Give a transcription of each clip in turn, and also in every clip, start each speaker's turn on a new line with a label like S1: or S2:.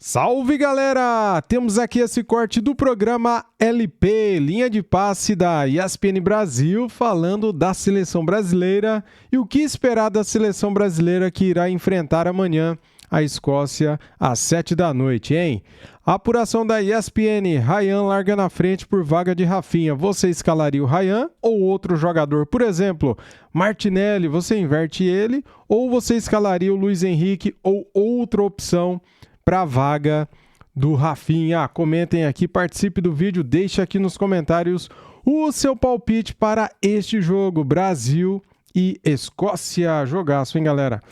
S1: Salve, galera! Temos aqui esse corte do programa LP, linha de passe da ESPN Brasil, falando da seleção brasileira e o que esperar da seleção brasileira que irá enfrentar amanhã a Escócia às 7 da noite, hein? A apuração da ESPN, Ryan larga na frente por vaga de Rafinha. Você escalaria o Ryan ou outro jogador? Por exemplo, Martinelli, você inverte ele ou você escalaria o Luiz Henrique ou outra opção para a vaga do Rafinha? Comentem aqui, participe do vídeo, deixe aqui nos comentários o seu palpite para este jogo, Brasil e Escócia. Jogaço, hein, galera?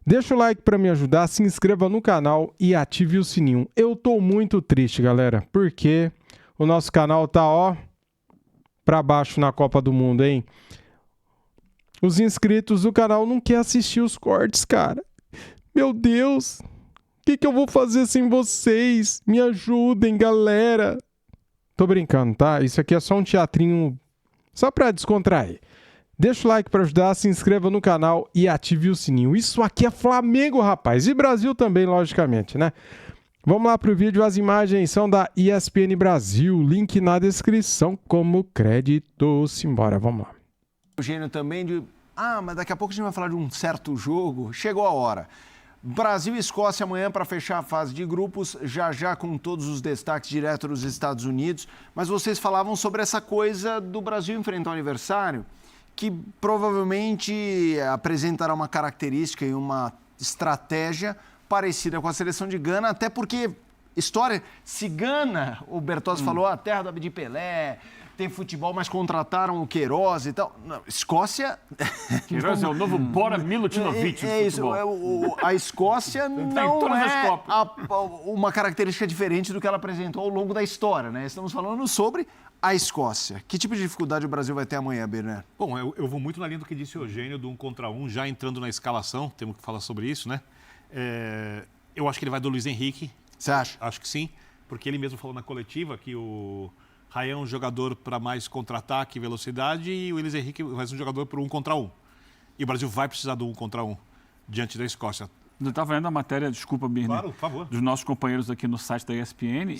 S1: Deixa o like para me ajudar, se inscreva no canal e ative o sininho. Eu tô muito triste, galera, porque o nosso canal tá, para baixo na Copa do Mundo, hein? Os inscritos do canal não querem assistir os cortes, cara. Meu Deus! O que eu vou fazer sem vocês? Me ajudem, galera. Tô brincando, tá? Isso aqui é só um teatrinho, só pra descontrair. Deixa o like pra ajudar, se inscreva no canal e ative o sininho. Isso aqui é Flamengo, rapaz. E Brasil também, logicamente, né? Vamos lá pro vídeo. As imagens são da ESPN Brasil. Link na descrição como crédito. Simbora, vamos lá.
S2: O gênio também de... mas daqui a pouco a gente vai falar de um certo jogo. Chegou a hora. Brasil e Escócia amanhã para fechar a fase de grupos, já com todos os destaques direto dos Estados Unidos. Mas vocês falavam sobre essa coisa do Brasil enfrentar o aniversário, que provavelmente apresentará uma característica e uma estratégia parecida com a seleção de Gana, até porque história, se Gana, o Bertozzi falou, a terra do Abdi Pelé, tem futebol, mas contrataram o Queiroz e tal. Não, Escócia...
S3: Queiroz é o novo Bora Milutinovic do futebol.
S2: A Escócia não é uma característica diferente do que ela apresentou ao longo da história, né? Estamos falando sobre a Escócia. Que tipo de dificuldade o Brasil vai ter amanhã, Berné?
S4: Bom, eu vou muito na linha do que disse o Eugênio, do 1 contra 1, já entrando na escalação, temos que falar sobre isso, né? Eu acho que ele vai do Luiz Henrique.
S2: Você acha?
S4: Acho que sim, porque ele mesmo falou na coletiva que o Ryan é um jogador para mais contra-ataque e velocidade e o Luiz Henrique mais um jogador para o 1 contra 1. E o Brasil vai precisar do 1 contra 1 diante da Escócia.
S3: Eu estava vendo a matéria, desculpa, Birne,
S4: claro, por favor,
S3: dos nossos companheiros aqui no site da ESPN.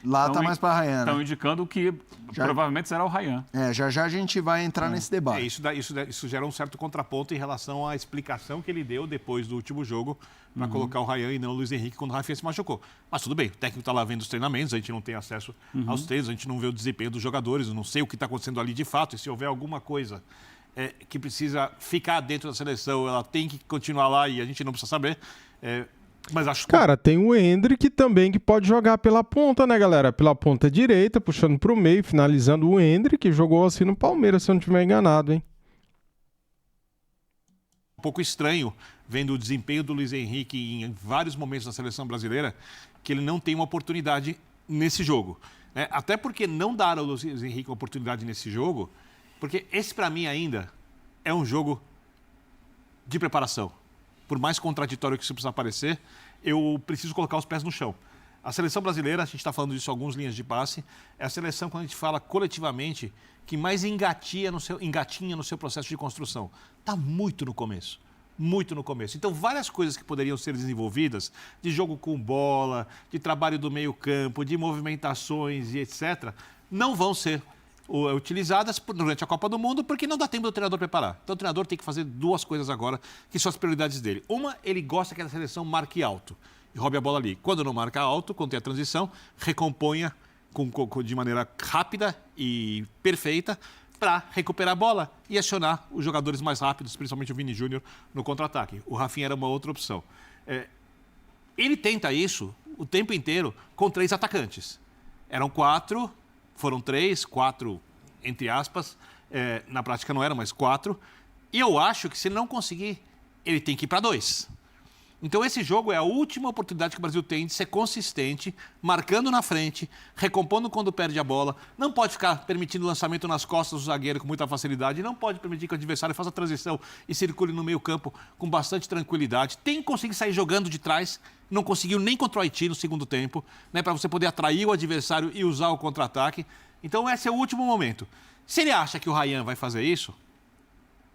S2: Lá está mais para Ryan,
S3: Estão indicando que provavelmente será o Ryan.
S2: Já a gente vai entrar nesse debate.
S4: Isso gera um certo contraponto em relação à explicação que ele deu depois do último jogo para colocar o Ryan e não o Luiz Henrique quando o Rafinha se machucou. Mas tudo bem, o técnico está lá vendo os treinamentos, a gente não tem acesso aos treinos, a gente não vê o desempenho dos jogadores, eu não sei o que está acontecendo ali de fato, e se houver alguma coisa que precisa ficar dentro da seleção, ela tem que continuar lá e a gente não precisa saber. Mas acho que...
S1: Cara, tem o Endrick também que pode jogar pela ponta, né, galera? Pela ponta direita, puxando pro meio, finalizando o Endrick, que jogou assim no Palmeiras, se eu não estiver enganado, hein?
S4: Um pouco estranho, vendo o desempenho do Luiz Henrique em vários momentos da seleção brasileira, que ele não tem uma oportunidade nesse jogo. Né? Até porque não dar ao Luiz Henrique uma oportunidade nesse jogo, porque esse, para mim, ainda é um jogo de preparação. Por mais contraditório que isso possa parecer, eu preciso colocar os pés no chão. A seleção brasileira, a gente está falando disso em algumas linhas de passe, é a seleção, quando a gente fala coletivamente, que mais engatinha no seu processo de construção. Está muito no começo. Muito no começo. Então, várias coisas que poderiam ser desenvolvidas, de jogo com bola, de trabalho do meio-campo, de movimentações e etc., não vão ser utilizadas durante a Copa do Mundo, porque não dá tempo do treinador preparar. Então, o treinador tem que fazer duas coisas agora, que são as prioridades dele. Uma, ele gosta que a seleção marque alto e roube a bola ali. Quando não marca alto, quando tem a transição, recomponha de maneira rápida e perfeita para recuperar a bola e acionar os jogadores mais rápidos, principalmente o Vini Júnior, no contra-ataque. O Rafinha era uma outra opção. Ele tenta isso o tempo inteiro com 3 atacantes. Eram 4... Foram 3, 4, entre aspas. Na prática não eram, mas 4. E eu acho que se ele não conseguir, ele tem que ir para 2. Então esse jogo é a última oportunidade que o Brasil tem de ser consistente, marcando na frente, recompondo quando perde a bola. Não pode ficar permitindo lançamento nas costas do zagueiro com muita facilidade. Não pode permitir que o adversário faça a transição e circule no meio campo com bastante tranquilidade. Tem que conseguir sair jogando de trás. Não conseguiu nem contra o Haiti no segundo tempo, né, para você poder atrair o adversário e usar o contra-ataque. Então esse é o último momento. Se ele acha que o Ryan vai fazer isso,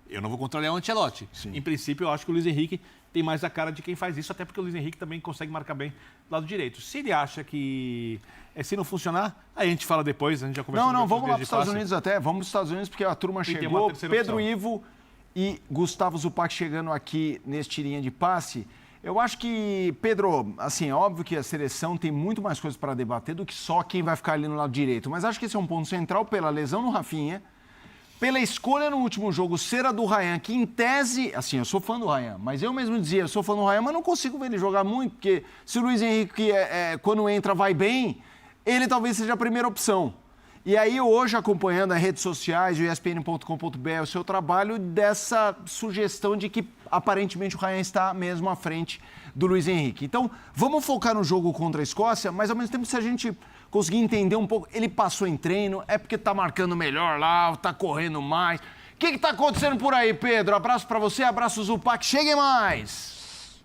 S4: Eu não vou contrariar o Ancelotti. Sim. Em princípio, eu acho que o Luiz Henrique tem mais a cara de quem faz isso, até porque o Luiz Henrique também consegue marcar bem do lado direito. Se ele acha que se não funcionar, aí a gente fala depois, a gente já conversou.
S2: Não, vamos lá para os Estados Unidos até. Vamos para os Estados Unidos porque a turma chegou. Pedro Ivo e Gustavo Zupac chegando aqui neste linha de passe. Eu acho que, Pedro, assim, é óbvio que a seleção tem muito mais coisas para debater do que só quem vai ficar ali no lado direito. Mas acho que esse é um ponto central pela lesão no Rafinha, pela escolha no último jogo ser a do Ryan, que em tese, assim, eu sou fã do Ryan, mas eu mesmo dizia, eu sou fã do Ryan, mas não consigo ver ele jogar muito, porque se o Luiz Henrique, quando entra, vai bem, ele talvez seja a primeira opção. E aí, hoje, acompanhando as redes sociais, o ESPN.com.br, o seu trabalho, dessa sugestão de que, aparentemente, o Ryan está mesmo à frente do Luiz Henrique. Então, vamos focar no jogo contra a Escócia, mas, ao mesmo tempo, se a gente conseguir entender um pouco, ele passou em treino, é porque está marcando melhor lá, está correndo mais. O que está acontecendo por aí, Pedro? Abraço para você, abraço Zupac, cheguem mais!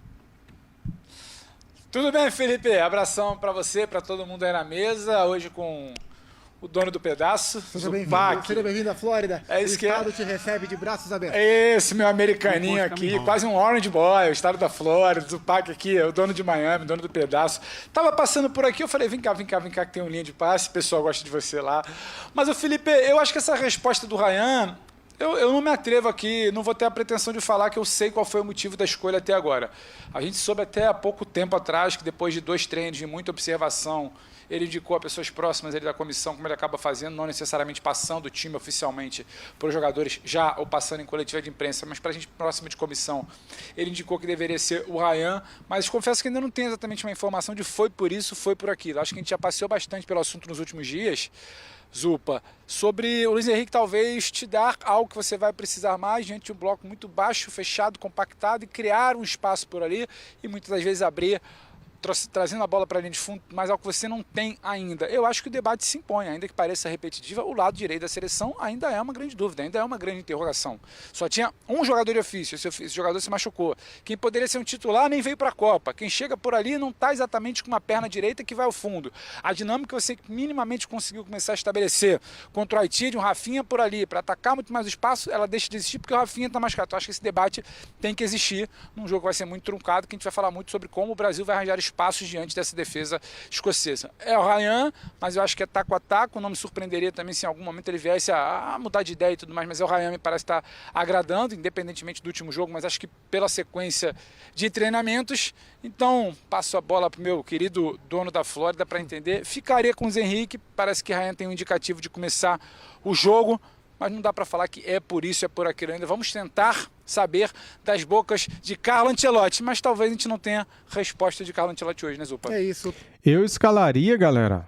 S5: Tudo bem, Felipe? Abração para você, para todo mundo aí na mesa, hoje com o dono do pedaço,
S6: Seja bem-vindo à Flórida.
S5: É isso
S6: o estado te recebe de braços abertos.
S5: Esse meu americaninho aqui, quase um Orange Boy, o estado da Flórida, Zupac aqui, o dono de Miami, dono do pedaço. Tava passando por aqui, eu falei, vem cá, que tem um linha de passe, o pessoal gosta de você lá. Mas, o Felipe, eu acho que essa resposta do Ryan, eu não me atrevo aqui, não vou ter a pretensão de falar que eu sei qual foi o motivo da escolha até agora. A gente soube até há pouco tempo atrás que depois de 2 treinos de muita observação, ele indicou a pessoas próximas da comissão, como ele acaba fazendo, não necessariamente passando o time oficialmente para os jogadores já ou passando em coletiva de imprensa, mas para a gente próxima de comissão, ele indicou que deveria ser o Ryan, mas confesso que ainda não tenho exatamente uma informação de foi por isso, foi por aquilo. Acho que a gente já passeou bastante pelo assunto nos últimos dias, Zupa, sobre o Luiz Henrique talvez te dar algo que você vai precisar mais diante de um bloco muito baixo, fechado, compactado e criar um espaço por ali e muitas das vezes abrir, trazendo a bola para a linha de fundo, mas algo que você não tem ainda. Eu acho que o debate se impõe, ainda que pareça repetitiva, o lado direito da seleção ainda é uma grande dúvida, ainda é uma grande interrogação. Só tinha um jogador de ofício, esse jogador se machucou. Quem poderia ser um titular nem veio para a Copa. Quem chega por ali não está exatamente com uma perna direita que vai ao fundo. A dinâmica você minimamente conseguiu começar a estabelecer contra o Haiti, de um Rafinha por ali, para atacar muito mais o espaço, ela deixa de existir porque o Rafinha está machucado. Eu acho que esse debate tem que existir num jogo que vai ser muito truncado, que a gente vai falar muito sobre como o Brasil vai arranjar espaços diante dessa defesa escocesa. É o Ryan, mas eu acho que é taco a taco, não me surpreenderia também se em algum momento ele viesse a mudar de ideia e tudo mais, mas é o Ryan, me parece estar agradando, independentemente do último jogo, mas acho que pela sequência de treinamentos, então passo a bola para o meu querido dono da Flórida para entender. Ficaria com o Luiz Henrique, parece que o Ryan tem um indicativo de começar o jogo, mas não dá para falar que é por isso, é por aquilo ainda. Vamos tentar saber das bocas de Carlo Ancelotti, mas talvez a gente não tenha resposta de Carlo Ancelotti hoje, né, Zupa?
S6: É isso.
S1: Eu escalaria, galera,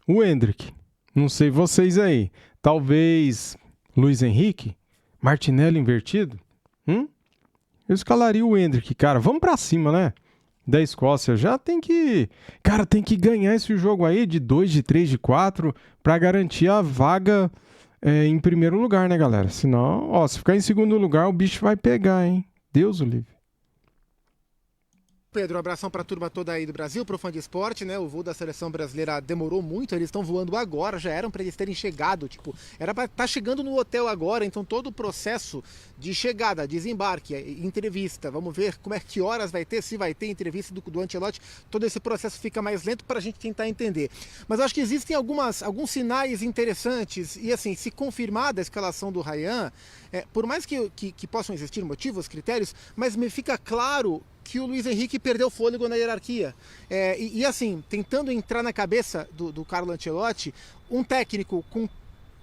S1: o Endrick. Não sei vocês aí. Talvez Luiz Henrique, Martinelli invertido. Eu escalaria o Endrick, cara. Vamos pra cima, né? Da Escócia. Já tem que... Cara, tem que ganhar esse jogo aí de 2, de 3, de 4 pra garantir a vaga... em primeiro lugar, né, galera? Senão, se ficar em segundo lugar, o bicho vai pegar, hein? Deus o livre.
S6: Pedro, um abração para a turma toda aí do Brasil, pro fã de esporte, né? O voo da seleção brasileira demorou muito, eles estão voando agora, já eram para eles terem chegado, era para estar chegando no hotel agora, então todo o processo de chegada, desembarque, entrevista, vamos ver que horas vai ter, se vai ter entrevista do Ancelotti, todo esse processo fica mais lento para a gente tentar entender. Mas eu acho que existem alguns sinais interessantes e assim, se confirmada a escalação do Ryan, por mais que possam existir motivos, critérios, mas me fica claro que o Luiz Henrique perdeu fôlego na hierarquia. E assim, tentando entrar na cabeça do Carlo Ancelotti, um técnico com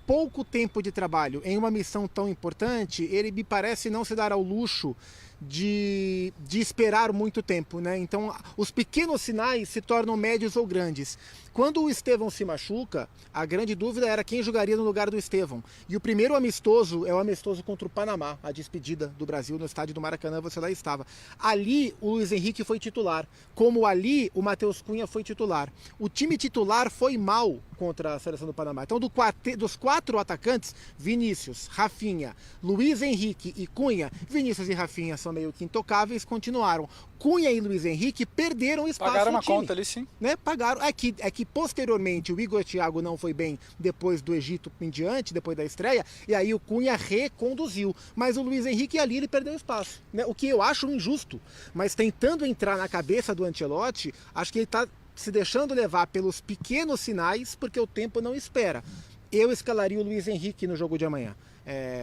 S6: pouco tempo de trabalho em uma missão tão importante, ele me parece não se dar ao luxo de esperar muito tempo, né? Então, os pequenos sinais se tornam médios ou grandes. Quando o Estevão se machuca, a grande dúvida era quem jogaria no lugar do Estevão. E o primeiro amistoso é o amistoso contra o Panamá, a despedida do Brasil no estádio do Maracanã, você lá estava. Ali, o Luiz Henrique foi titular. Como ali, o Matheus Cunha foi titular. O time titular foi mal contra a seleção do Panamá. Então, dos 4 atacantes, Vinícius, Rafinha, Luiz Henrique e Cunha, Vinícius e Rafinha são são meio que intocáveis, continuaram. Cunha e Luiz Henrique perderam espaço
S5: Pagaram
S6: no
S5: uma
S6: time.
S5: conta ali, sim.
S6: Né? Pagaram. É que posteriormente o Igor Thiago não foi bem depois do Egito em diante, depois da estreia, e aí o Cunha reconduziu. Mas o Luiz Henrique ali ele perdeu espaço. Né? O que eu acho injusto. Mas tentando entrar na cabeça do Ancelotti, acho que ele está se deixando levar pelos pequenos sinais, porque o tempo não espera. Eu escalaria o Luiz Henrique no jogo de amanhã.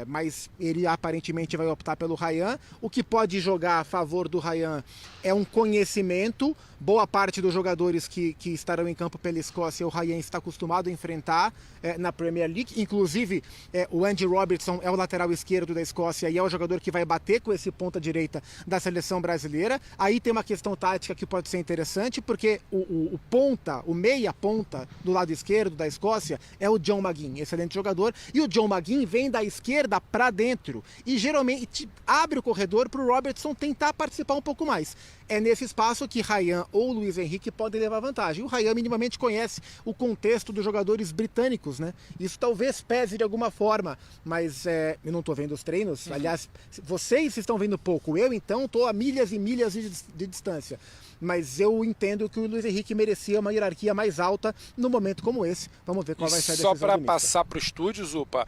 S6: Mas ele aparentemente vai optar pelo Ryan. O que pode jogar a favor do Ryan é um conhecimento. Boa parte dos jogadores que estarão em campo pela Escócia, o Ryan está acostumado a enfrentar na Premier League. Inclusive, o Andy Robertson é o lateral esquerdo da Escócia e é o jogador que vai bater com esse ponta-direita da seleção brasileira. Aí tem uma questão tática que pode ser interessante, porque o meia-ponta do lado esquerdo da Escócia é o John McGinn, excelente jogador. E o John McGinn vem da esquerda para dentro e geralmente abre o corredor para o Robertson tentar participar um pouco mais. É nesse espaço que Ryan ou Luiz Henrique podem levar vantagem. O Ryan minimamente conhece o contexto dos jogadores britânicos, né? Isso talvez pese de alguma forma, mas eu não estou vendo os treinos. Aliás, vocês estão vendo pouco. Eu, então, estou a milhas e milhas de distância. Mas eu entendo que o Luiz Henrique merecia uma hierarquia mais alta num momento como esse. Vamos ver qual vai ser a decisão.
S5: Só para passar para o estúdio, Zupa,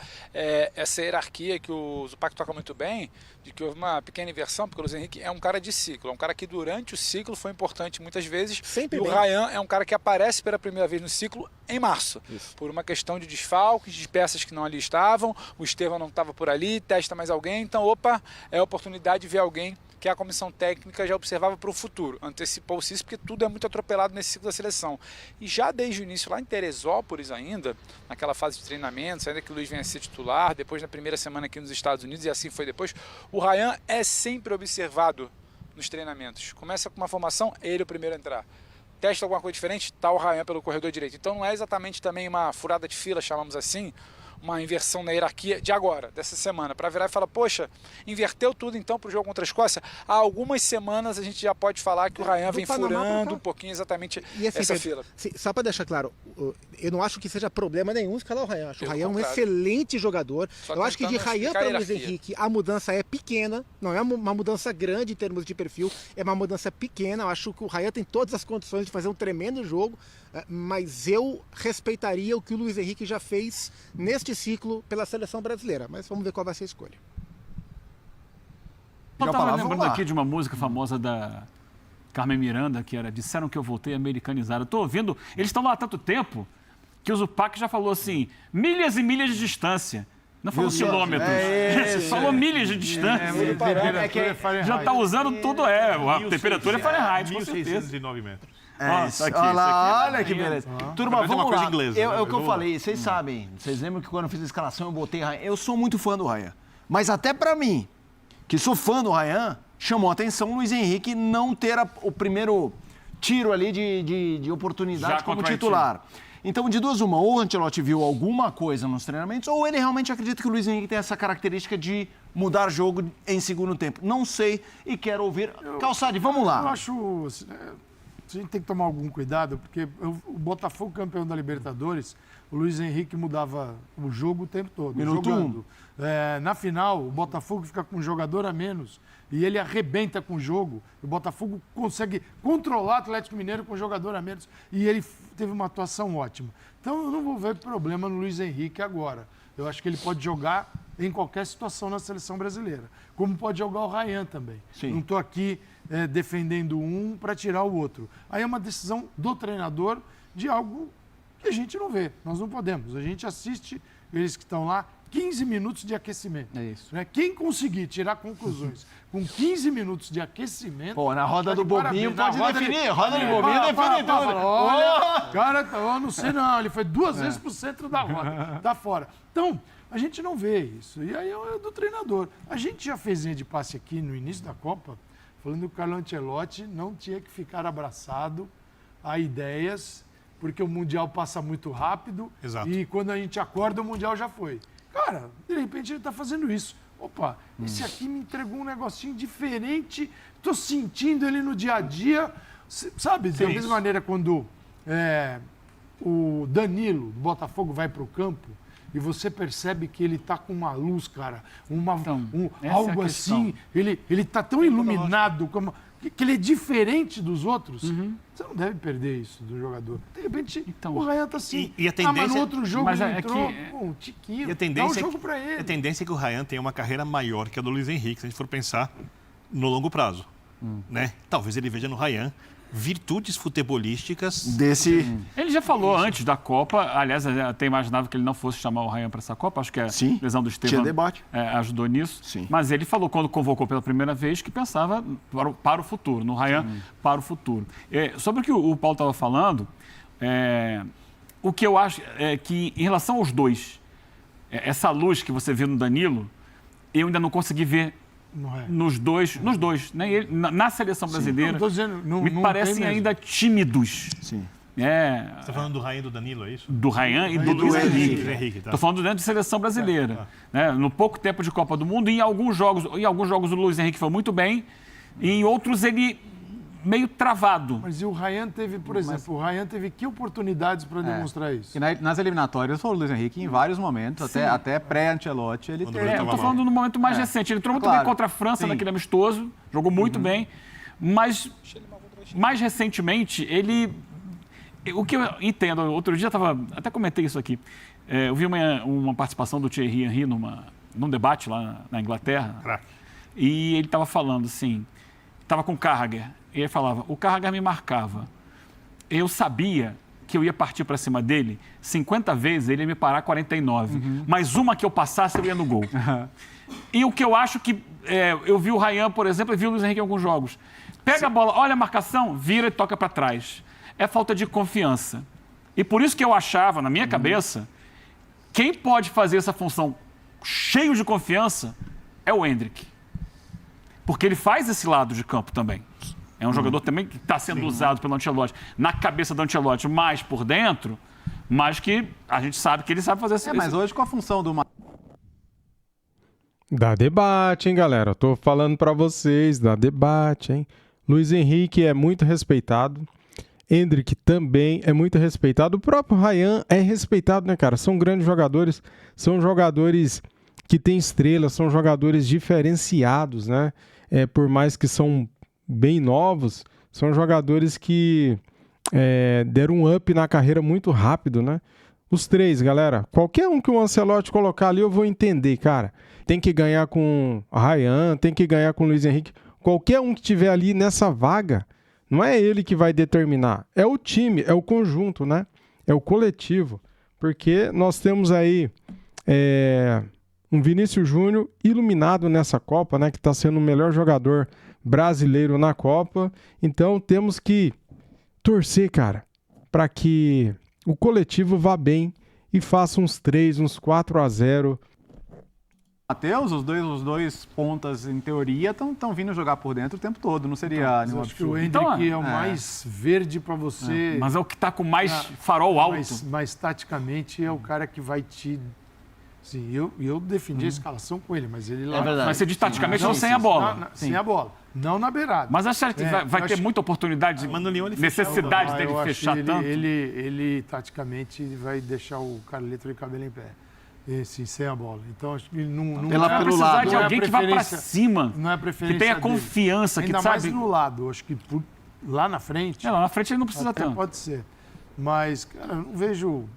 S5: essa hierarquia que o Zupac toca muito bem, de que houve uma pequena inversão, porque o Luiz Henrique é um cara de ciclo, é um cara que durante o ciclo foi importante muitas vezes.
S6: Sempre
S5: e
S6: bem.
S5: O Ryan é um cara que aparece pela primeira vez no ciclo em março. Isso. Por uma questão de desfalques, de peças que não ali estavam, o Estevão não estava por ali, testa mais alguém, então, é a oportunidade de ver alguém que a comissão técnica já observava para o futuro, antecipou-se isso, porque tudo é muito atropelado nesse ciclo da seleção. E já desde o início, lá em Teresópolis ainda, naquela fase de treinamentos, ainda que o Luiz venha a ser titular, depois na primeira semana aqui nos Estados Unidos, e assim foi depois, o Ryan é sempre observado nos treinamentos. Começa com uma formação, ele é o primeiro a entrar. Testa alguma coisa diferente, está o Ryan pelo corredor direito. Então não é exatamente também uma furada de fila, chamamos assim, uma inversão na hierarquia de agora, dessa semana, para virar e falar, poxa, inverteu tudo então para o jogo contra a Escócia. Há algumas semanas a gente já pode falar que o Ryan vem furando um pouquinho exatamente essa fila.
S6: Só para deixar claro, eu não acho que seja problema nenhum escalar o Ryan. Acho o Ryan um excelente jogador. Eu acho que de Ryan para Luiz Henrique a mudança é pequena, não é uma mudança grande em termos de perfil, é uma mudança pequena. Eu acho que o Ryan tem todas as condições de fazer um tremendo jogo, mas eu respeitaria o que o Luiz Henrique já fez neste ciclo pela seleção brasileira. Mas vamos ver qual vai ser a escolha.
S3: Eu estava lembrando aqui de uma música famosa da Carmen Miranda, que era Disseram que eu voltei americanizado. Estou ouvindo, eles estão lá há tanto tempo que o Zupac já falou assim, milhas e milhas de distância. Não falou quilômetros, falou milhas de distância. Já está usando tudo, a temperatura é Fahrenheit, com certeza.
S4: 1.609 metros.
S2: Olha que beleza. Turma, vamos lá.
S4: Inglesa,
S2: É o que eu falei, vocês sabem. Vocês lembram que quando eu fiz a escalação eu botei Ryan. Eu sou muito fã do Ryan. Mas até pra mim, que sou fã do Ryan, chamou a atenção o Luiz Henrique não ter o primeiro tiro ali de oportunidade como titular. Então, de duas uma, ou o Ancelotti viu alguma coisa nos treinamentos, ou ele realmente acredita que o Luiz Henrique tem essa característica de mudar jogo em segundo tempo. Não sei e quero ouvir. Calçade, vamos lá.
S7: Eu acho... A gente tem que tomar algum cuidado, porque o Botafogo, campeão da Libertadores, o Luiz Henrique mudava o jogo o tempo todo.
S2: Minuto
S7: jogando. Na final, o Botafogo fica com um jogador a menos e ele arrebenta com o jogo. O Botafogo consegue controlar o Atlético Mineiro com um jogador a menos e ele teve uma atuação ótima. Então, eu não vou ver problema no Luiz Henrique agora. Eu acho que ele pode jogar em qualquer situação na seleção brasileira. Como pode jogar o Ryan também.
S2: Sim.
S7: Não estou aqui defendendo um para tirar o outro. Aí é uma decisão do treinador de algo que a gente não vê. Nós não podemos. A gente assiste eles que estão lá 15 minutos de aquecimento.
S2: É isso.
S7: Né? Quem conseguir tirar conclusões com 15 minutos de aquecimento...
S2: Pô, na roda do bobinho pode definir. Roda do bobinho define tudo.
S7: Olha, cara, eu não sei não. Ele foi 2 vezes pro centro da roda. Tá fora. Então, a gente não vê isso. E aí é do treinador. A gente já fez linha de passe aqui no início da Copa, falando que o Carlo Ancelotti não tinha que ficar abraçado a ideias, porque o Mundial passa muito rápido.
S4: Exato.
S7: E quando a gente acorda, o Mundial já foi. Cara, de repente ele está fazendo isso. Opa, esse aqui me entregou um negocinho diferente, estou sentindo ele no dia a dia. Sabe, da mesma maneira quando o Danilo, do Botafogo, vai para o campo e você percebe que ele tá com uma luz, cara,
S3: essa
S7: algo
S3: é a
S7: assim, ele tá tão iluminado, que ele é diferente dos outros. Você não deve perder isso do jogador. De repente, o Ryan tá assim,
S4: e a tendência...
S7: mas no outro jogo
S3: Mas
S7: ele
S3: é
S7: entrou,
S3: que-
S7: um tiquinho,
S4: E a
S7: dá um
S4: tendência,
S7: jogo pra ele.
S4: a tendência é que o Ryan tenha uma carreira maior que a do Luiz Henrique, se a gente for pensar no longo prazo. Né? Talvez ele veja no Ryan virtudes futebolísticas
S3: Ele já falou antes da Copa, aliás, eu até imaginava que ele não fosse chamar o Ryan para essa Copa, acho que a
S2: Sim,
S3: lesão do
S2: tinha
S3: Estevam
S2: debate.
S3: Ajudou nisso.
S2: Sim.
S3: Mas ele falou, quando convocou pela primeira vez, que pensava para o futuro, no Ryan para o futuro. Sobre o que o Paulo estava falando, o que eu acho é que, em relação aos dois, essa luz que você viu no Danilo, eu ainda não consegui ver
S7: Não é.
S3: nos dois, né? Ele, na seleção brasileira,
S7: Não, tô dizendo, não
S3: me
S7: tem
S3: parecem
S7: mesmo.
S3: ainda tímidos.
S2: Sim.
S4: Você está falando do Ryan e do Danilo, é isso?
S3: Do Ryan e do
S2: do
S3: Luiz
S2: Henrique.
S3: Henrique.
S4: Henrique, tá.
S3: Estou falando dentro de seleção brasileira. Né? No pouco tempo de Copa do Mundo, em alguns jogos o Luiz Henrique foi muito bem, e em outros ele meio travado.
S7: Mas e o Ryan teve, por exemplo, o Ryan teve que oportunidades para demonstrar isso?
S8: E nas eliminatórias foi o Luiz Henrique em vários momentos, até pré-Ancelotti, ele teve.
S3: Eu estou falando no momento mais recente. Ele entrou muito
S8: Claro.
S3: bem contra a França
S8: Sim.
S3: naquele amistoso, jogou muito bem, mas mais recentemente ele... O que eu entendo, outro dia até comentei isso aqui, eu vi uma participação do Thierry Henry num debate lá na Inglaterra, e ele estava falando assim, estava com o Carragher, e ele falava, o Carragher me marcava, eu sabia que eu ia partir para cima dele 50 vezes, ele ia me parar 49, mas uma que eu passasse eu ia no gol. E o que eu acho que, eu vi o Ryan, por exemplo, e vi o Luiz Henrique em alguns jogos, pega a bola, olha a marcação, vira e toca para trás. É falta de confiança. E por isso que eu achava, na minha cabeça, quem pode fazer essa função cheio de confiança é o Endrick. Porque ele faz esse lado de campo também. É um jogador também que está sendo usado pelo Ancelotti. Na cabeça do Ancelotti, mais por dentro, mas que a gente sabe que ele sabe fazer esse...
S8: Mas hoje com a função do...
S1: Dá debate, hein, galera? Eu tô falando pra vocês, dá debate, hein? Luiz Henrique é muito respeitado. Endrick também é muito respeitado. O próprio Ryan é respeitado, né, cara? São grandes jogadores, são jogadores que têm estrelas, são jogadores diferenciados, né? Por mais que são bem novos, são jogadores que deram um up na carreira muito rápido, né? Os três, galera. Qualquer um que o Ancelotti colocar ali, eu vou entender, cara. Tem que ganhar com o Ryan, tem que ganhar com o Luiz Henrique. Qualquer um que estiver ali nessa vaga, não é ele que vai determinar, é o time, é o conjunto, né? É o coletivo. Porque nós temos aí um Vinícius Júnior iluminado nessa Copa, né? Que está sendo o melhor jogador brasileiro na Copa. Então temos que torcer, cara, para que o coletivo vá bem e faça uns 4-0.
S8: Matheus, os dois pontas, em teoria, estão vindo jogar por dentro o tempo todo. Não seria nenhum
S7: Acho que o
S8: absurdo.
S7: Endrick é o mais verde para você.
S3: Mas é o que está com mais farol alto.
S7: Mas taticamente é o cara que vai te... Sim, eu defendi a escalação com ele, mas ele lá...
S3: Mas você diz taticamente ou sem a bola?
S7: Sem a bola. Não na beirada.
S3: Mas acha que vai ter muita oportunidade, necessidade dele fechar tanto?
S7: Ele taticamente vai deixar o Carleto de cabelo em pé. Sem a bola. Então, acho que não
S3: vai precisar de alguém que vá para cima,
S7: não é preferência
S3: que tenha
S7: dele.
S3: confiança,
S7: Ainda
S3: que sabe...
S7: mais no lado. Acho que lá na frente...
S3: lá na frente ele não precisa
S7: até
S3: tanto.
S7: Pode ser. Mas, cara, eu não vejo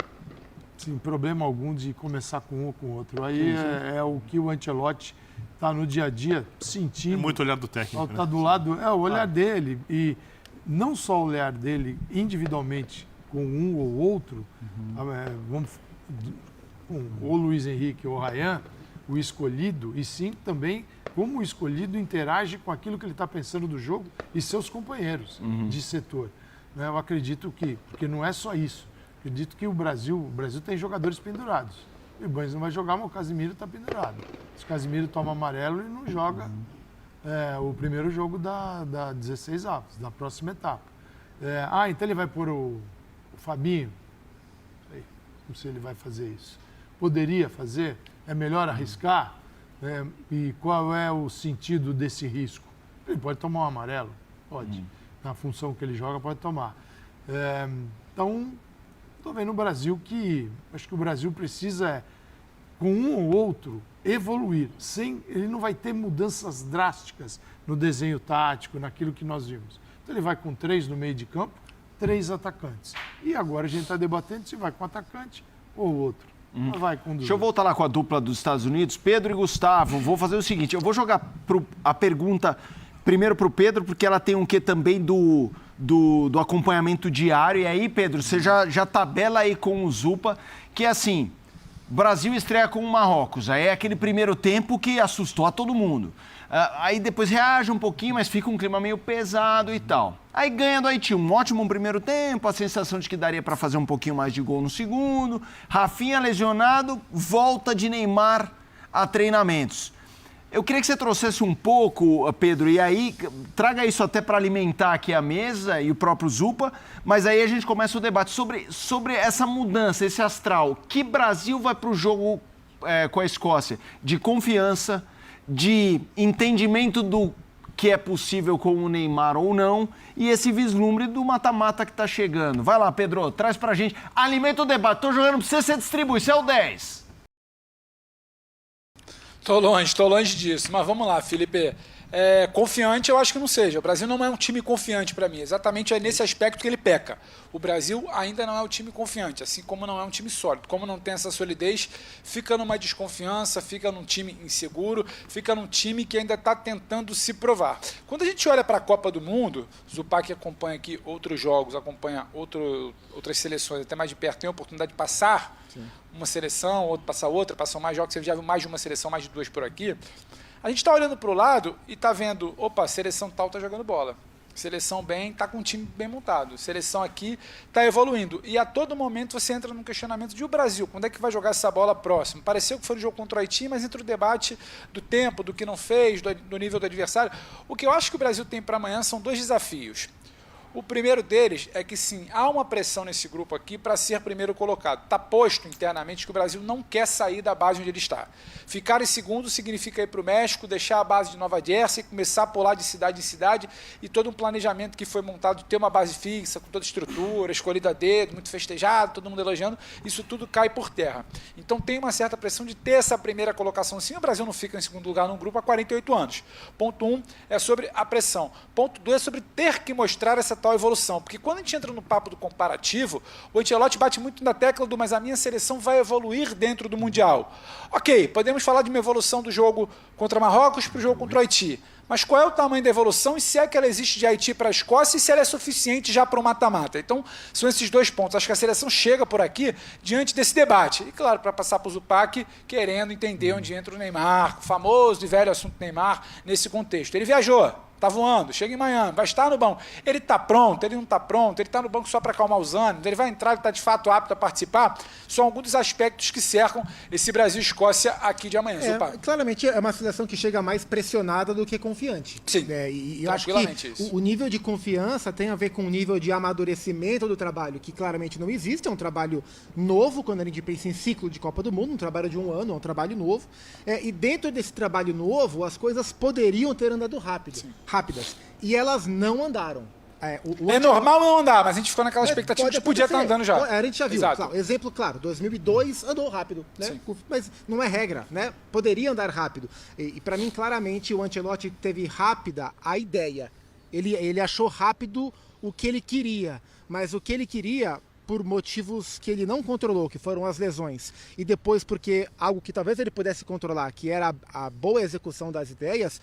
S7: problema algum de começar com um ou com o outro. Aí é o que o Ancelotti está no dia a dia sentindo.
S4: É muito olhar do técnico.
S7: Está do lado, o olhar dele. E não só o olhar dele individualmente com um ou outro, com o Luiz Henrique ou o Ryan, o escolhido, e sim também como o escolhido interage com aquilo que ele está pensando do jogo e seus companheiros de setor. Eu acredito porque não é só isso. Acredito que o Brasil tem jogadores pendurados. O Ibanez não vai jogar, mas o Casimiro está pendurado. Se o Casimiro toma amarelo, ele não joga o primeiro jogo da 16 avos, da próxima etapa. Então ele vai pôr o Fabinho? Não sei se ele vai fazer isso. Poderia fazer? É melhor arriscar? E qual é o sentido desse risco? Ele pode tomar um amarelo? Pode. Na função que ele joga, pode tomar. Então, estou vendo o Brasil acho que o Brasil precisa com um ou outro, evoluir. Ele não vai ter mudanças drásticas no desenho tático, naquilo que nós vimos. Então ele vai com 3 no meio de campo, 3 atacantes. E agora a gente está debatendo se vai com atacante ou outro. Não vai com
S2: Deixa eu voltar lá com a dupla dos Estados Unidos. Pedro e Gustavo, vou fazer o seguinte, eu vou jogar a pergunta primeiro para o Pedro, porque ela tem um quê também do acompanhamento diário. E aí, Pedro, você já tabela aí com o Zupa, que é assim... Brasil estreia com o Marrocos, aí é aquele primeiro tempo que assustou a todo mundo. Aí depois reage um pouquinho, mas fica um clima meio pesado e tal. Aí ganha do Haiti, um ótimo primeiro tempo, a sensação de que daria para fazer um pouquinho mais de gol no segundo. Rafinha lesionado, volta de Neymar a treinamentos. Eu queria que você trouxesse um pouco, Pedro, e aí traga isso até para alimentar aqui a mesa e o próprio Zupa, mas aí a gente começa o debate sobre essa mudança, esse astral. Que Brasil vai para o jogo com a Escócia? De confiança, de entendimento do que é possível com o Neymar ou não, e esse vislumbre do mata-mata que está chegando. Vai lá, Pedro, traz para a gente. Alimenta o debate. Estou jogando para você distribui, você é o 10.
S5: Tô longe disso. Mas vamos lá, Felipe. Confiante eu acho que não seja. O Brasil não é um time confiante para mim. Exatamente é nesse aspecto que ele peca. O Brasil ainda não é um time confiante, assim como não é um time sólido. Como não tem essa solidez, fica numa desconfiança, fica num time inseguro, fica num time que ainda está tentando se provar. Quando a gente olha para a Copa do Mundo, Zupac acompanha aqui outros jogos, acompanha outras seleções até mais de perto, tem a oportunidade de passar uma seleção, outro passar outra, passam mais jogos, você já viu mais de uma seleção, mais de 2 por aqui. A gente está olhando para o lado e está vendo, opa, seleção tal está jogando bola. Seleção bem, está com um time bem montado. Seleção aqui está evoluindo. E a todo momento você entra num questionamento de o Brasil, quando é que vai jogar essa bola próximo? Pareceu que foi no jogo contra o Haiti, mas entra o debate do tempo, do que não fez, do nível do adversário. O que eu acho que o Brasil tem para amanhã são 2 desafios. O primeiro deles é que, sim, há uma pressão nesse grupo aqui para ser primeiro colocado. Está posto internamente que o Brasil não quer sair da base onde ele está. Ficar em segundo significa ir para o México, deixar a base de Nova Jersey, começar a pular de cidade em cidade e todo um planejamento que foi montado, ter uma base fixa, com toda a estrutura, escolhida a dedo, muito festejado, todo mundo elogiando, isso tudo cai por terra. Então tem uma certa pressão de ter essa primeira colocação. Sim, o Brasil não fica em segundo lugar num grupo há 48 anos. Ponto 1 é sobre a pressão. Ponto 2 é sobre ter que mostrar essa tal evolução, porque quando a gente entra no papo do comparativo, o Ancelotti bate muito na tecla do mas a minha seleção vai evoluir dentro do Mundial. Ok, podemos falar de uma evolução do jogo contra Marrocos para o jogo contra o Haiti, mas qual é o tamanho da evolução e se é que ela existe de Haiti para a Escócia e se ela é suficiente já para o mata-mata? Então, são esses 2 pontos. Acho que a seleção chega por aqui diante desse debate. E, claro, para passar para o Zupac, querendo entender onde entra o Neymar, o famoso e velho assunto Neymar, nesse contexto. Ele viajou. Está voando, chega em Miami, vai estar no banco. Ele está pronto, ele não está pronto, ele está no banco só para acalmar os ânimos, ele vai entrar, ele está de fato apto a participar. São alguns dos aspectos que cercam esse Brasil-Escócia aqui de amanhã.
S6: Claramente é uma seleção que chega mais pressionada do que confiante.
S5: Sim,
S6: e eu acho que o nível de confiança tem a ver com o nível de amadurecimento do trabalho, que claramente não existe. É um trabalho novo, quando a gente pensa em ciclo de Copa do Mundo, um trabalho de 1 ano, é um trabalho novo. E dentro desse trabalho novo, as coisas poderiam ter andado rápidas. E elas não andaram.
S5: Normal não andar, mas a gente ficou naquela expectativa de que podia estar andando já.
S6: A gente já viu, claro, exemplo claro, 2002 andou rápido, né? Mas não é regra, né? Poderia andar rápido. E para mim, claramente, o Ancelotti teve rápida a ideia. Ele achou rápido o que ele queria, mas o que ele queria por motivos que ele não controlou, que foram as lesões, e depois porque algo que talvez ele pudesse controlar, que era a boa execução das ideias,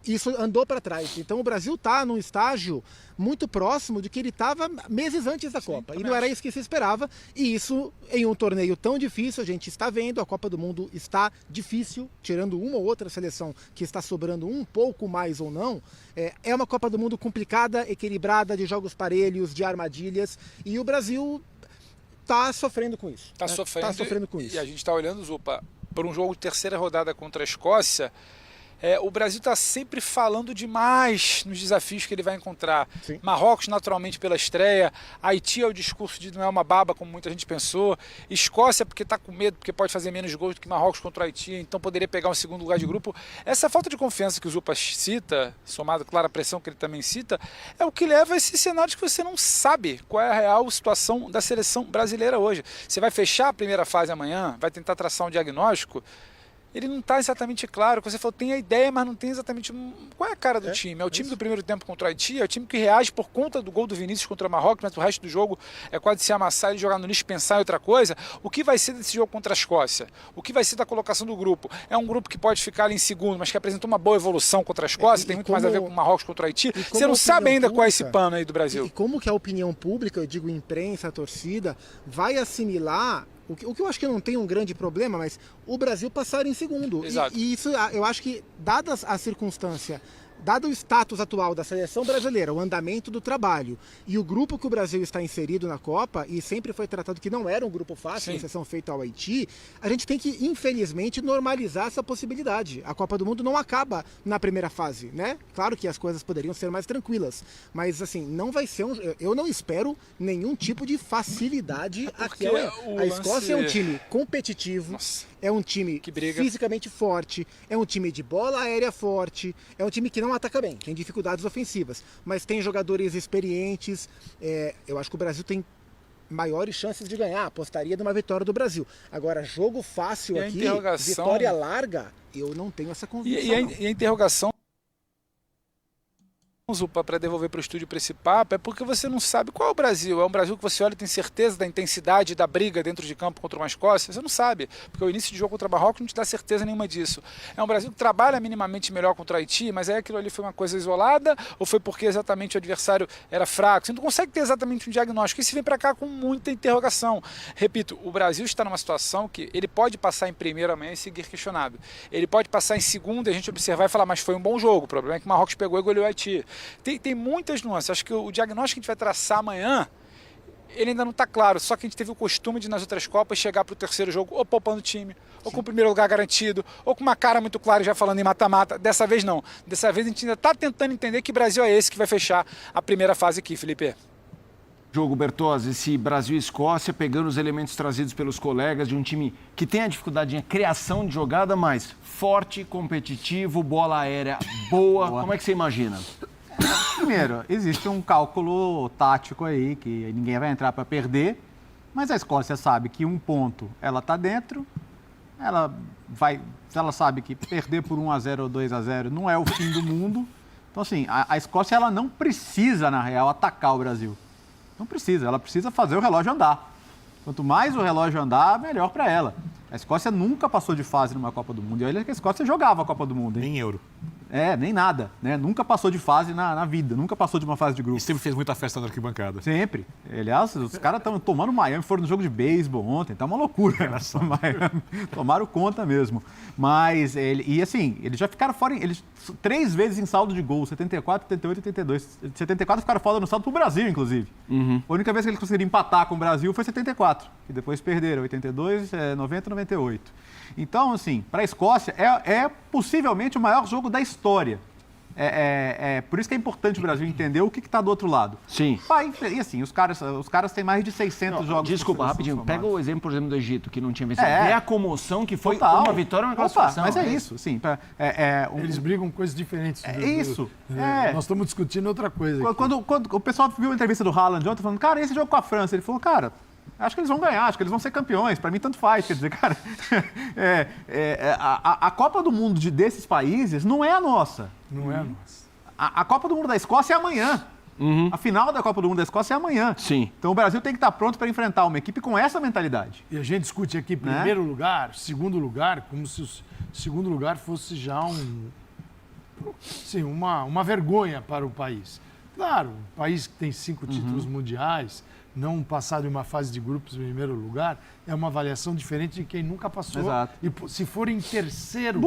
S6: isso andou para trás. Então o Brasil está num estágio muito próximo de que ele estava meses antes da Copa. E não era isso que se esperava. E isso, em um torneio tão difícil, a gente está vendo, a Copa do Mundo está difícil, tirando uma ou outra seleção que está sobrando um pouco mais ou não. É uma Copa do Mundo complicada, equilibrada, de jogos parelhos, de armadilhas. E o Brasil está sofrendo com isso.
S5: Está sofrendo com isso. E a gente está olhando, Zupa, para um jogo de terceira rodada contra a Escócia. o Brasil está sempre falando demais nos desafios que ele vai encontrar.
S6: Sim.
S5: Marrocos, naturalmente, pela estreia. Haiti é o discurso de não é uma baba, como muita gente pensou. Escócia, porque está com medo, porque pode fazer menos gols do que Marrocos contra o Haiti, então poderia pegar um segundo lugar de grupo. Essa falta de confiança que o Zupa cita, somado, claro, à pressão que ele também cita, é o que leva a esses cenários que você não sabe qual é a real situação da seleção brasileira hoje. Você vai fechar a primeira fase amanhã, vai tentar traçar um diagnóstico, ele não está exatamente claro. Você falou, tem a ideia, mas não tem exatamente qual é a cara do time. É o time do primeiro tempo contra o Haiti, é o time que reage por conta do gol do Vinícius contra o Marrocos, mas o resto do jogo é quase se amassar e jogar no lixo, pensar em outra coisa. O que vai ser desse jogo contra a Escócia? O que vai ser da colocação do grupo? É um grupo que pode ficar ali em segundo, mas que apresentou uma boa evolução contra a Escócia, tem muito mais a ver com o Marrocos contra o Haiti. Você não sabe ainda qual é esse pano aí do Brasil.
S6: E como que a opinião pública, eu digo imprensa, a torcida, vai assimilar o que eu acho que não tem um grande problema, mas o Brasil passar em segundo.
S5: Exato.
S6: E isso, eu acho que, dada a circunstância, dado o status atual da seleção brasileira, o andamento do trabalho e o grupo que o Brasil está inserido na Copa, e sempre foi tratado que não era um grupo fácil, exceção feita ao Haiti, a gente tem que, infelizmente, normalizar essa possibilidade. A Copa do Mundo não acaba na primeira fase, né? Claro que as coisas poderiam ser mais tranquilas, mas assim, não vai ser eu não espero nenhum tipo de facilidade aqui. A Escócia é um time competitivo, é um time fisicamente forte, é um time de bola aérea forte, é um time que não ataca bem, tem dificuldades ofensivas, mas tem jogadores experientes. Eu acho que o Brasil tem maiores chances de ganhar, apostaria numa vitória do Brasil. Agora, jogo fácil aqui, vitória larga, eu não tenho essa convicção.
S5: E a interrogação, Zupa, para devolver para o estúdio para esse papo, é porque você não sabe qual é o Brasil. É um Brasil que você olha e tem certeza da intensidade da briga dentro de campo contra uma Escócia? Você não sabe, porque o início de jogo contra o Marrocos não te dá certeza nenhuma disso. É um Brasil que trabalha minimamente melhor contra o Haiti, mas aí aquilo ali foi uma coisa isolada ou foi porque exatamente o adversário era fraco? Você não consegue ter exatamente um diagnóstico. E se vem para cá com muita interrogação. Repito, o Brasil está numa situação que ele pode passar em primeiro amanhã e seguir questionado. Ele pode passar em segundo e a gente observar e falar, mas foi um bom jogo. O problema é que o Marrocos pegou e goleou o Haiti. Tem muitas nuances. Acho que o diagnóstico que a gente vai traçar amanhã, ele ainda não está claro. Só que a gente teve o costume de, nas outras Copas, chegar para o terceiro jogo ou poupando o time, ou com o primeiro lugar garantido, ou com uma cara muito clara já falando em mata-mata. Dessa vez não. Dessa vez a gente ainda está tentando entender que Brasil é esse que vai fechar a primeira fase aqui, Felipe.
S2: Jogo, Bertozzi, esse Brasil e Escócia pegando os elementos trazidos pelos colegas de um time que tem a dificuldade em criação de jogada, mas forte, competitivo, bola aérea boa. Como é que você imagina?
S8: Primeiro, existe um cálculo tático aí, que ninguém vai entrar para perder, mas a Escócia sabe que um ponto ela está dentro, ela sabe que perder por 1-0 ou 2-0 não é o fim do mundo. Então, assim, a Escócia ela não precisa, na real, atacar o Brasil. Não precisa, ela precisa fazer o relógio andar. Quanto mais o relógio andar, melhor para ela. A Escócia nunca passou de fase numa Copa do Mundo. E olha que a Escócia jogava a Copa do Mundo, hein?
S4: Nem Euro.
S8: Nem nada, né? Nunca passou de fase na vida, nunca passou de uma fase de grupo.
S4: E sempre fez muita festa na arquibancada.
S8: Sempre. Aliás, os caras estão tomando Miami, foram no jogo de beisebol ontem, tá uma loucura. Miami, tomaram conta mesmo. Mas, eles já ficaram fora, eles 3 vezes em saldo de gol, 74, 78 e 82. 74 ficaram fora no saldo pro Brasil, inclusive. A única vez que eles conseguiram empatar com o Brasil foi 74, e depois perderam, 82, 90 e 98. Então, assim, para a Escócia, é possivelmente o maior jogo da história. Por isso que é importante o Brasil entender o que está do outro lado.
S2: Sim.
S8: E assim, os caras têm mais de 600 jogos.
S2: Desculpa, rapidinho. Pega o exemplo, por exemplo, do Egito, que não tinha vencido. É a comoção que foi
S8: total.
S2: Uma vitória e uma classificação.
S8: Mas é isso, sim.
S7: Eles brigam com coisas diferentes.
S8: Isso.
S7: Nós estamos discutindo outra coisa.
S8: Quando o pessoal viu a entrevista do Haaland ontem, falando, cara, esse jogo com a França, ele falou, cara, acho que eles vão ganhar, acho que eles vão ser campeões. Para mim, tanto faz. Quer dizer, cara, a Copa do Mundo desses países não é a nossa.
S7: Não é a nossa.
S8: A Copa do Mundo da Escócia é amanhã. A final da Copa do Mundo da Escócia é amanhã.
S2: Sim.
S8: Então o Brasil tem que estar pronto para enfrentar uma equipe com essa mentalidade.
S7: E a gente discute aqui primeiro lugar, segundo lugar, como se o segundo lugar fosse já uma vergonha para o país. Claro, um país que tem 5 títulos mundiais, não passar de uma fase de grupos em primeiro lugar, é uma avaliação diferente de quem nunca passou.
S8: Exato.
S7: E se for em terceiro,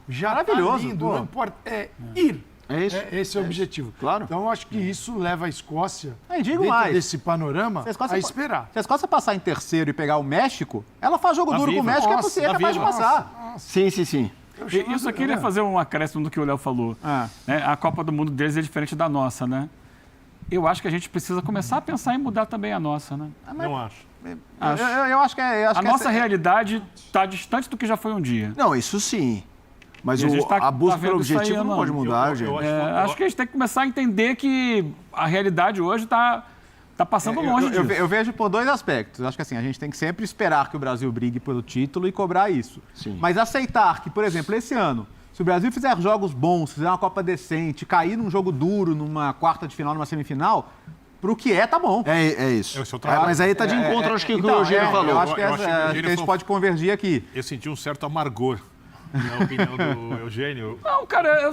S7: já
S8: maravilhoso,
S7: tá lindo, não importa, ir.
S2: É isso.
S7: Esse é o objetivo.
S2: Claro.
S7: Então, eu acho que isso leva a Escócia,
S8: digo
S7: dentro
S8: mais.
S7: desse panorama, a esperar.
S8: Se a Escócia passar em terceiro e pegar o México, ela faz jogo duro com o México, é capaz de passar.
S2: Sim.
S3: Isso aqui queria fazer um acréscimo do que o Léo falou. Né? A Copa do Mundo deles é diferente da nossa, né? Eu acho que a gente precisa começar a pensar em mudar também a nossa, né?
S4: Não acho.
S8: Eu acho que
S3: a nossa realidade está distante do que já foi um dia.
S2: Não, isso sim. Mas
S3: E a gente
S2: a busca pelo
S3: vendo isso aí,
S2: objetivo não
S3: não.
S2: pode mudar, gente.
S3: Acho que a gente tem que começar a entender que a realidade hoje está passando longe disso.
S8: Eu vejo por dois aspectos. Acho que assim, a gente tem que sempre esperar que o Brasil brigue pelo título e cobrar isso.
S2: Sim.
S8: Mas aceitar que, por exemplo, esse ano, se o Brasil fizer jogos bons, fizer uma Copa decente, cair num jogo duro, numa quarta de final, numa semifinal, pro que tá bom.
S2: É isso.
S4: Esse é o trabalho.
S2: Mas aí tá de encontro, acho que o que o Eugênio falou.
S8: Eu acho que
S4: Eu acho que o
S8: a
S4: Eugênio
S8: gente pode convergir aqui.
S4: Eu senti um certo amargor na opinião do Eugênio.
S3: Não, cara,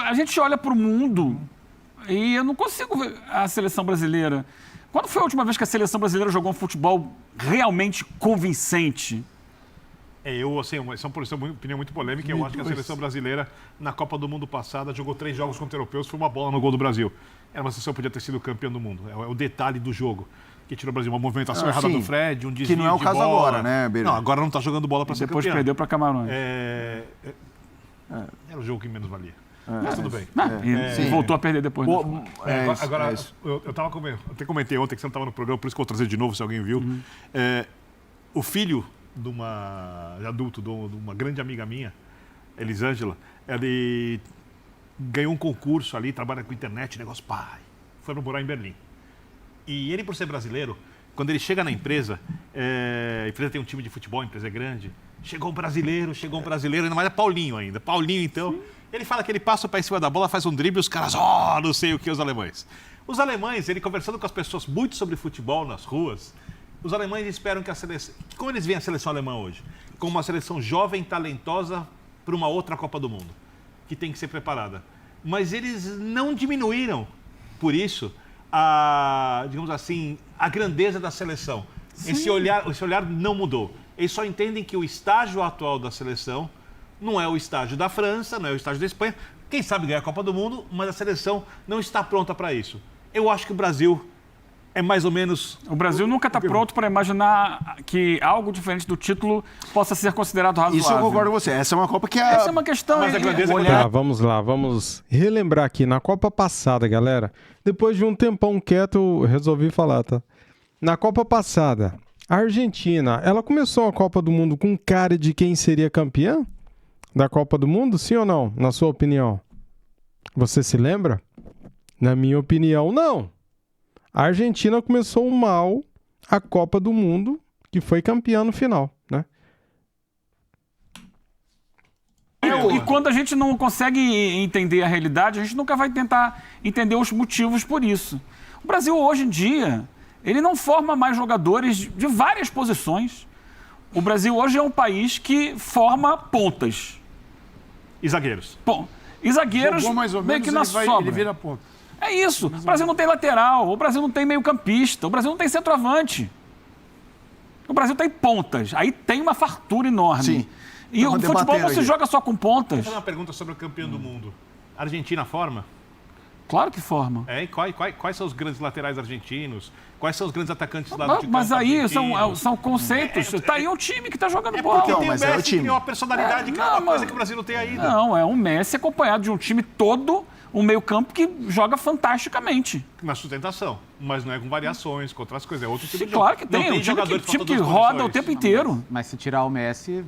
S3: a gente olha para o mundo e eu não consigo ver a seleção brasileira. Quando foi a última vez que a seleção brasileira jogou um futebol realmente convincente?
S4: Essa é uma opinião muito polêmica. Eu acho que a seleção brasileira, na Copa do Mundo passada, jogou 3 jogos contra europeus, foi uma bola no gol do Brasil. Era uma seleção que podia ter sido campeã do mundo. É o detalhe do jogo que tirou o Brasil. Uma movimentação errada do Fred, um desvio
S2: que não é o
S4: de
S2: caso
S4: bola.
S2: agora, né, Beira?
S4: Não, agora não está jogando bola para ser
S3: Depois
S4: campeão.
S3: perdeu para Camarões.
S4: Era o jogo que menos valia. Mas tudo bem.
S3: E voltou a perder depois.
S4: Agora, eu até comentei ontem que você não estava no programa, por isso que eu vou trazer de novo, se alguém viu. O filho de adulto, de uma grande amiga minha, Elisângela, ele ganhou um concurso ali, trabalha com internet, negócio pai. Foi morar em Berlim. E ele, por ser brasileiro, quando ele chega na empresa, a empresa tem um time de futebol, a empresa é grande, chegou um brasileiro, ainda mais é Paulinho ainda. Paulinho, então, ele fala que ele passa para em cima da bola, faz um drible e os caras, não sei o que, os alemães. Os alemães, ele conversando com as pessoas muito sobre futebol nas ruas, os alemães esperam que a seleção... Como eles veem a seleção alemã hoje? Como uma seleção jovem, talentosa para uma outra Copa do Mundo, que tem que ser preparada. Mas eles não diminuíram, por isso, digamos assim, a grandeza da seleção. Esse olhar não mudou. Eles só entendem que o estágio atual da seleção não é o estágio da França, não é o estágio da Espanha. Quem sabe ganhar a Copa do Mundo, mas a seleção não está pronta para isso. Eu acho que o Brasil é mais ou menos...
S3: O Brasil nunca está pronto para imaginar que algo diferente do título possa ser considerado razoável.
S2: Isso eu concordo com você. Essa é uma Copa que é...
S3: Essa é uma questão...
S4: Mas a grandeza
S1: Vamos lá, vamos relembrar aqui. Na Copa passada, galera, depois de um tempão quieto, eu resolvi falar, tá? Na Copa passada, a Argentina, ela começou a Copa do Mundo com cara de quem seria campeã da Copa do Mundo, sim ou não? Na sua opinião? Você se lembra? Na minha opinião, não. A Argentina começou mal a Copa do Mundo, que foi campeã no final, né?
S3: E quando a gente não consegue entender a realidade, a gente nunca vai tentar entender os motivos por isso. O Brasil, hoje em dia, ele não forma mais jogadores de várias posições. O Brasil hoje é um país que forma pontas.
S4: E zagueiros.
S3: Bom, e zagueiros
S7: Jogou mais ou
S3: meio
S7: menos,
S3: que na
S7: ele
S3: sobra.
S7: vira ponta.
S3: É isso. O Brasil não tem lateral, o Brasil não tem meio-campista, o Brasil não tem centroavante. O Brasil tem pontas. Aí tem uma fartura enorme.
S2: Sim.
S3: E o futebol não se joga só com pontas.
S4: Vou fazer uma pergunta sobre o campeão do mundo. A Argentina forma?
S3: Claro que forma.
S4: E quais são os grandes laterais argentinos? Quais são os grandes atacantes lá do
S3: Mas aí são conceitos. Está aí um time que está jogando bola.
S4: Porque tem o
S2: mas é o
S4: Messi que
S2: time.
S4: tem uma personalidade que é uma coisa que o Brasil não tem ainda.
S3: Não, é um Messi acompanhado de um time todo, um meio-campo que joga fantasticamente.
S4: Na sustentação, mas não é com variações, com outras coisas. É outro tipo
S3: Sim,
S4: de jogo.
S3: claro que tem.
S4: Não
S3: Um time que
S4: falta duas
S3: roda
S4: posições.
S3: o tempo inteiro.
S8: Mas se tirar o Messi...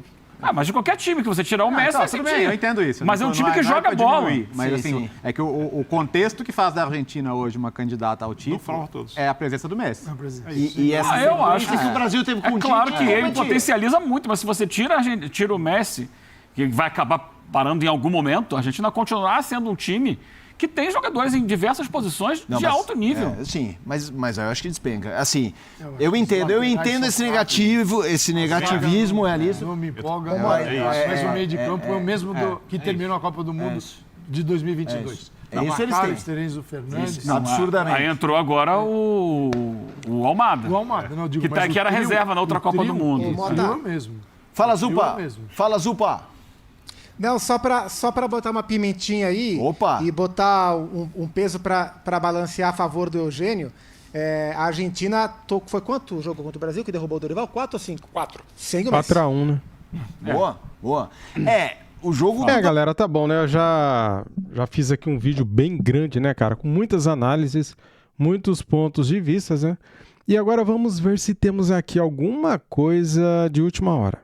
S3: Mas de qualquer time que você tirar o Messi, vai
S8: tudo
S3: sentir.
S8: bem, eu entendo isso.
S3: Mas é um time que joga
S8: pra
S3: bola.
S8: diminuir, mas
S2: Sim,
S8: assim,
S2: sim.
S8: é que o contexto que faz da Argentina hoje uma candidata ao título
S4: forma todos.
S8: é a presença do Messi.
S2: E essa
S3: Eu acho
S2: que o Brasil teve com
S3: É
S2: o
S3: claro
S2: time,
S3: que ele potencializa muito, mas se você tira o Messi, que vai acabar parando em algum momento, a Argentina continuará sendo um time que tem jogadores em diversas posições de alto nível.
S2: Sim, mas eu acho que despenca. Assim, eu entendo esse negativismo ali.
S7: Não me empolga,
S2: é
S7: mas o meio de campo é o mesmo que terminou a Copa do Mundo de 2022.
S2: É isso eles
S7: Carlos
S2: têm.
S7: Terenzo Fernandes.
S2: Absurdamente.
S3: Aí entrou agora o Almada,
S7: O Almada, não, eu digo, mas
S3: que era
S7: o trio-
S3: reserva na outra
S7: o
S3: Copa
S7: trio-
S3: do Mundo.
S7: O trio é mesmo.
S2: Fala,
S7: Eu
S2: Zupa.
S7: mesmo.
S2: Fala, Zupa.
S6: Não, só pra botar uma pimentinha aí
S2: Opa.
S6: e botar um peso pra balancear a favor do Eugênio, a Argentina foi quanto o jogo contra o Brasil que derrubou o Dorival? 4 ou 5? 4. Sem o Messi.
S1: 4-1, né?
S2: Boa. O jogo...
S1: Galera, tá bom, né? Eu já fiz aqui um vídeo bem grande, né, cara? Com muitas análises, muitos pontos de vista, né? E agora vamos ver se temos aqui alguma coisa de última hora.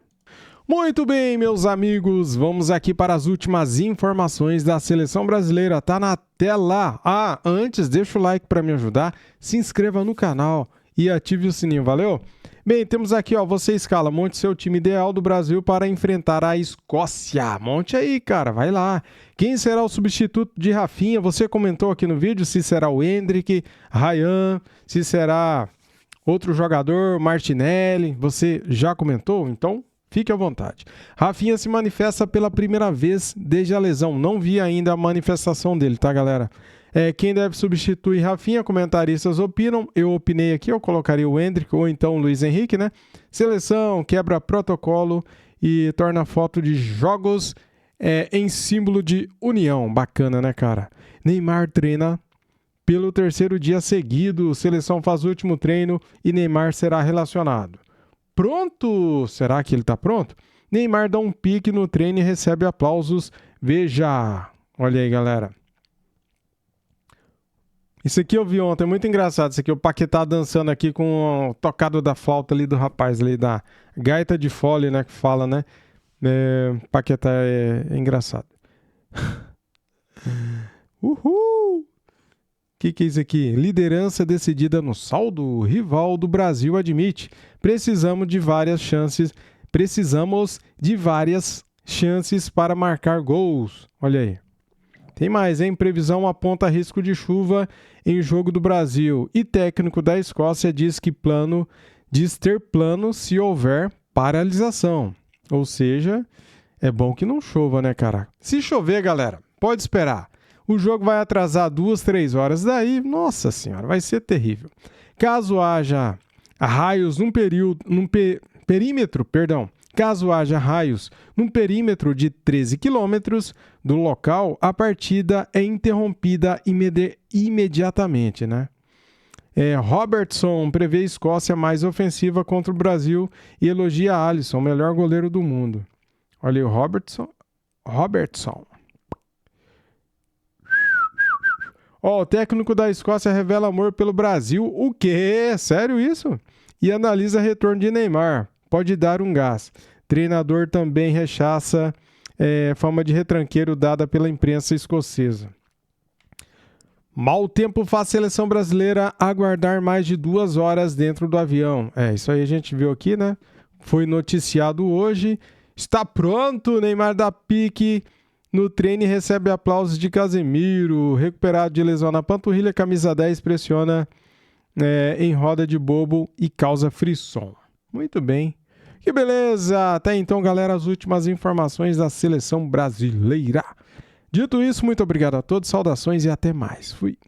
S1: Muito bem, meus amigos, vamos aqui para as últimas informações da Seleção Brasileira. Tá na tela. Antes, deixa o like para me ajudar, se inscreva no canal e ative o sininho, valeu? Bem, temos aqui, você escala, monte seu time ideal do Brasil para enfrentar a Escócia. Monte aí, cara, vai lá. Quem será o substituto de Rafinha? Você comentou aqui no vídeo se será o Endrick, Ryan, se será outro jogador, Martinelli. Você já comentou? Então, fique à vontade. Rafinha se manifesta pela primeira vez desde a lesão. Não vi ainda a manifestação dele, tá, galera? Quem deve substituir Rafinha? Comentaristas opinam. Eu opinei aqui, eu colocaria o Endrick ou então o Luiz Henrique, né? Seleção quebra protocolo e torna foto de jogos em símbolo de união. Bacana, né, cara? Neymar treina pelo 3º dia seguido. Seleção faz o último treino e Neymar será relacionado. Pronto? Será que ele tá pronto? Neymar dá um pique no treino e recebe aplausos. Veja. Olha aí, galera. Isso aqui eu vi ontem, muito engraçado. Isso aqui, o Paquetá dançando aqui com o tocado da flauta ali do rapaz ali, da gaita de fole, né, que fala, né? Paquetá é engraçado. Uhul! Que é isso aqui? Liderança decidida no saldo. O rival do Brasil admite. Precisamos de várias chances para marcar gols. Olha aí. Tem mais, hein? Previsão aponta risco de chuva em jogo do Brasil. E técnico da Escócia diz ter plano se houver paralisação. Ou seja, é bom que não chova, né, cara? Se chover, galera, pode esperar. O jogo vai atrasar 2-3 horas. Daí, nossa senhora, vai ser terrível. Caso haja raios Caso haja raios num perímetro de 13 quilômetros do local, a partida é interrompida imediatamente, né? Robertson prevê a Escócia mais ofensiva contra o Brasil e elogia Alisson, o melhor goleiro do mundo. Olha aí o Robertson. O técnico da Escócia revela amor pelo Brasil. O quê? Sério isso? E analisa retorno de Neymar. Pode dar um gás. Treinador também rechaça fama de retranqueiro dada pela imprensa escocesa. Mau tempo faz a seleção brasileira aguardar mais de 2 horas dentro do avião. Isso aí a gente viu aqui, né? Foi noticiado hoje. Está pronto, Neymar dá pique no treino e recebe aplausos de Casemiro. Recuperado de lesão na panturrilha, camisa 10 pressiona em roda de bobo e causa frisson. Muito bem. Que beleza! Até então, galera, as últimas informações da seleção brasileira. Dito isso, muito obrigado a todos, saudações e até mais. Fui.